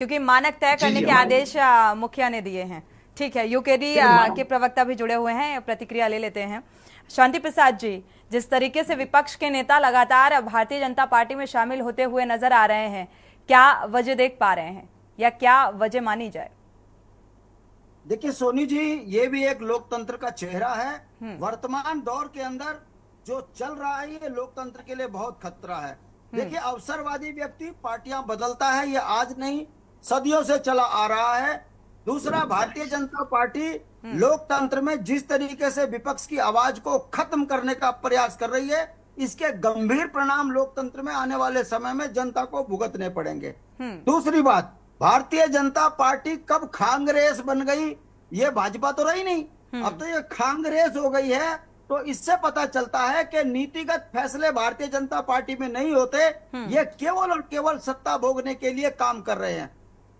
क्योंकि मानक तय जी करने जी के हमारे आदेश मुखिया ने दिए हैं। ठीक है, यूकेडी देखिए के प्रवक्ता भी जुड़े हुए हैं, प्रतिक्रिया ले लेते हैं। शांति प्रसाद जी, जिस तरीके से विपक्ष के नेता लगातार भारतीय जनता पार्टी में शामिल होते हुए नजर आ रहे हैं, क्या वजह देख पा रहे हैं या क्या वजह मानी जाए? देखिए सोनी जी, ये भी एक लोकतंत्र का चेहरा है। हम्म। वर्तमान दौर के अंदर जो चल रहा है ये लोकतंत्र के लिए बहुत खतरा है। हम्म। देखिए, अवसरवादी व्यक्ति पार्टियां बदलता है, ये आज नहीं सदियों से चला आ रहा है। दूसरा, भारतीय जनता पार्टी लोकतंत्र में जिस तरीके से विपक्ष की आवाज को खत्म करने का प्रयास कर रही है, इसके गंभीर परिणाम लोकतंत्र में आने वाले समय में जनता को भुगतने पड़ेंगे। हम्म। दूसरी बात, भारतीय जनता पार्टी कब कांग्रेस बन गई, ये भाजपा तो रही नहीं, अब तो ये कांग्रेस हो गई है। तो इससे पता चलता है कि नीतिगत फैसले भारतीय जनता पार्टी में नहीं होते, ये केवल और केवल सत्ता भोगने के लिए काम कर रहे हैं।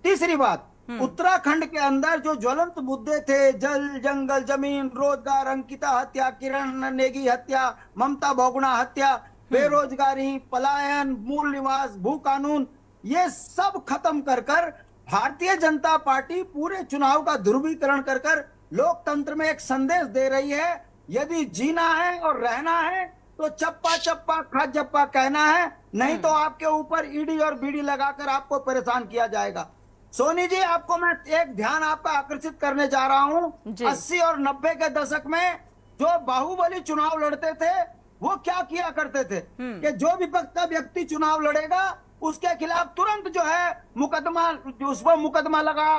तीसरी बात, उत्तराखंड के अंदर जो ज्वलंत मुद्दे थे, जल जंगल जमीन, रोजगार, अंकिता हत्या, किरण नेगी हत्या, ममता बहुगुणा हत्या, बेरोजगारी, पलायन, मूल निवास, भू कानून, ये सब खत्म कर कर भारतीय जनता पार्टी पूरे चुनाव का ध्रुवीकरण कर कर लोकतंत्र में एक संदेश दे रही है। यदि जीना है और रहना है तो चप्पा चप्पा खजप्पा कहना है, नहीं तो आपके ऊपर ईडी और बीडी लगाकर आपको परेशान किया जाएगा। सोनी जी, आपको मैं एक ध्यान आपका आकर्षित करने जा रहा हूं। 80 और 90 के दशक में जो बाहुबली चुनाव लड़ते थे वो क्या किया करते थे कि जो विपक्ष का व्यक्ति चुनाव लड़ेगा उसके खिलाफ तुरंत जो है मुकदमा, उस पर मुकदमा लगा,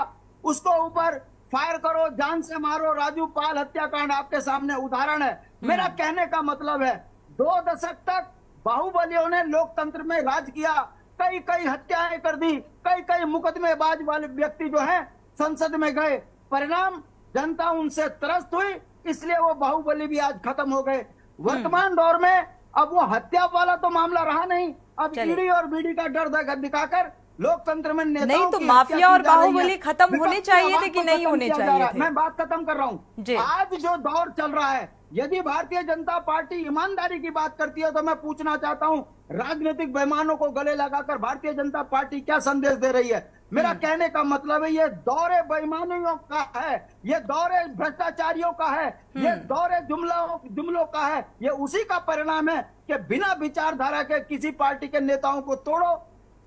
उसको ऊपर फायर करो, जान से मारो। राजू पाल हत्याकांड आपके सामने उदाहरण है। मेरा कहने का मतलब है, 2 दशक तक बाहुबलियों ने लोकतंत्र में राज किया, कई कई हत्याएं कर दी, कई कई मुकदमेबाज वाले व्यक्ति जो है संसद में गए। परिणाम, जनता उनसे त्रस्त हुई, इसलिए वो बाहुबली भी आज खत्म हो गए। वर्तमान दौर में अब वो हत्या वाला तो मामला रहा नहीं, अब ईडी और बीडी का डर दिखाकर लोकतंत्र में नेताओं नहीं तो की माफिया और हत्या की जा रही बाहुबली है। खत्म होने विपक्ष की चाहिए आवाज थे कि को नहीं खत्म होने किया जा चाहिए रहा है। थे? मैं बात खत्म कर रहा हूं। आज जो दौर चल रहा है, यदि भारतीय जनता पार्टी ईमानदारी की बात करती है तो मैं पूछना चाहता हूं, राजनीतिक बेईमानों को गले लगाकर भारतीय जनता पार्टी क्या संदेश दे रही है? मेरा कहने का मतलब है, ये दौरे बेईमानियों का है, ये दौरे भ्रष्टाचारियों का है, ये दौरे जुमलों का है। ये उसी का परिणाम है कि बिना विचारधारा के किसी पार्टी के नेताओं को तोड़ो,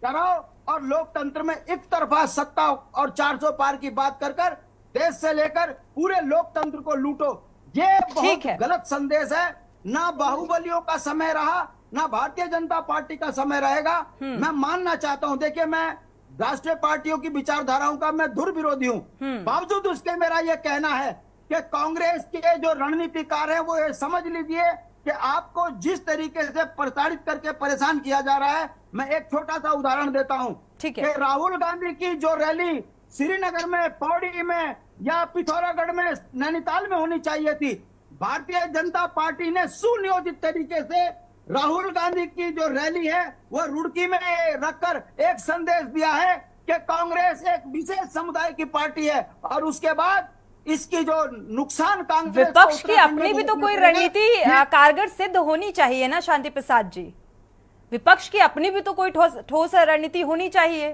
कराओ और लोकतंत्र में एक तरफा सत्ता और 400 पार की बात कर कर देश से लेकर पूरे लोकतंत्र को लूटो। ये बहुत गलत संदेश है। ना बाहुबलियों का समय रहा, ना भारतीय जनता पार्टी का समय रहेगा। मैं मानना चाहता हूं, देखिए मैं राष्ट्रीय पार्टियों की विचारधाराओं का मैं धुर विरोधी हूं, बावजूद उसके मेरा यह कहना है कि कांग्रेस के जो रणनीतिकार हैं वो ये समझ लीजिए कि आपको जिस तरीके से प्रताड़ित करके परेशान किया जा रहा है। मैं एक छोटा सा उदाहरण देता हूं कि राहुल गांधी की जो रैली श्रीनगर में, पौड़ी में या पिथौरागढ़ में, नैनीताल में होनी चाहिए थी, भारतीय जनता पार्टी ने सुनियोजित तरीके से राहुल गांधी की जो रैली है वो रुड़की में रखकर एक संदेश दिया है कि कांग्रेस एक विशेष समुदाय की पार्टी है। और उसके बाद इसकी जो नुकसान कांग्रेस, विपक्ष की अपनी भी तो कोई रणनीति कारगर सिद्ध होनी चाहिए ना शांति प्रसाद जी। विपक्ष की अपनी भी तो कोई ठोस रणनीति होनी चाहिए।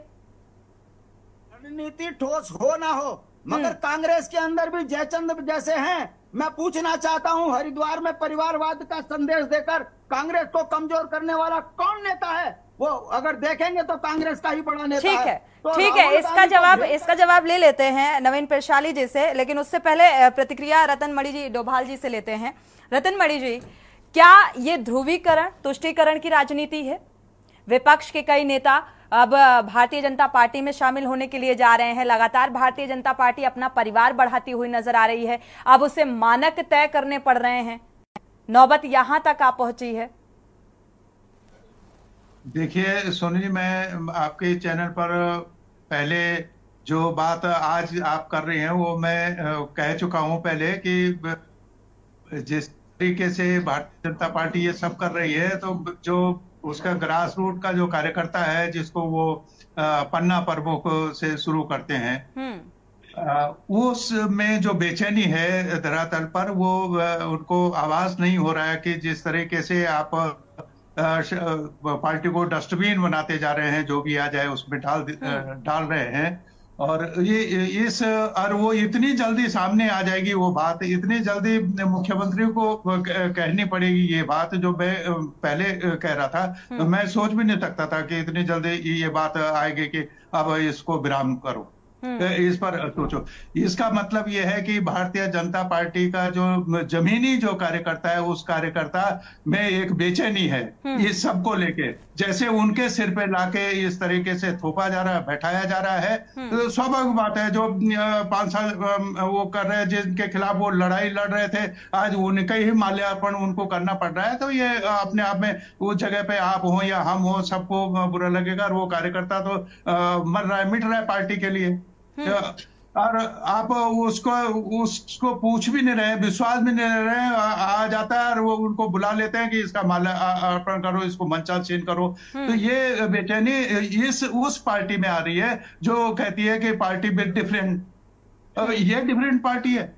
रणनीति ठोस हो ना हो, मगर कांग्रेस के अंदर भी जयचंद जैसे हैं। मैं पूछना चाहता हूं, हरिद्वार में परिवारवाद का संदेश देकर कांग्रेस को कमजोर करने वाला कौन नेता है? वो अगर देखेंगे तो कांग्रेस का ही बड़ा नेता है। तो ठीक है, इसका जवाब ले लेते हैं नवीन प्रशाली जी से, लेकिन उससे पहले प्रतिक्रिया रतन मणि जी डोभाल जी से लेते हैं। रतन मणि जी, क्या ये ध्रुवीकरण, तुष्टीकरण की राजनीति है? विपक्ष के कई नेता अब भारतीय जनता पार्टी में शामिल होने के लिए जा रहे हैं। लगातार भारतीय जनता पार्टी अपना परिवार बढ़ाती हुई नजर आ रही है, अब उसे मानक तय करने पड़ रहे हैं। नौबत यहां तक आ पहुंची है। देखिए सोनी जी, मैं आपके चैनल पर पहले जो बात आज आप कर रहे हैं वो मैं कह चुका हूं पहले कि जिस तरीके से भारतीय जनता पार्टी ये सब कर रही है, तो जो उसका ग्रास रूट का जो कार्यकर्ता है, जिसको वो पन्ना पर्वों से शुरू करते हैं, उसमें जो बेचैनी है धरातल पर, वो उनको आवाज नहीं हो रहा है कि जिस तरीके से आप पार्टी को डस्टबिन बनाते जा रहे हैं, जो भी आ जाए उसमें डाल रहे हैं। और और वो इतनी जल्दी सामने आ जाएगी, वो बात इतनी जल्दी मुख्यमंत्री को कहनी पड़ेगी, ये बात जो मैं पहले कह रहा था, तो मैं सोच भी नहीं सकता था कि इतनी जल्दी ये बात आएगी कि अब इसको विराम करो। इस पर सोचो। इसका मतलब यह है कि भारतीय जनता पार्टी का जो जमीनी जो कार्यकर्ता है, उस कार्यकर्ता में एक बेचैनी है इस सब को लेके। जैसे उनके सिर पे लाके इस तरीके से थोपा जा रहा है, बैठाया जा रहा है, तो स्वाभाविक बात है, जो 5 साल वो कर रहे हैं, जिनके खिलाफ वो लड़ाई लड़ रहे थे, आज उनका ही माल्यार्पण उनको करना पड़ रहा है। तो ये अपने आप में उस जगह पे आप हो या हम हो, सबको बुरा लगेगा। और वो कार्यकर्ता तो मर रहा है, मिट रहा है पार्टी के लिए। और आप उसको पूछ भी नहीं रहे, विश्वास भी नहीं रहे, आ जाता है और वो उनको बुला लेते हैं कि इसका माल्यार्पण करो, इसको मंचासीन करो। तो ये बेचैनी उस पार्टी में आ रही है जो कहती है कि पार्टी विद डिफरेंट। ये डिफरेंट पार्टी है।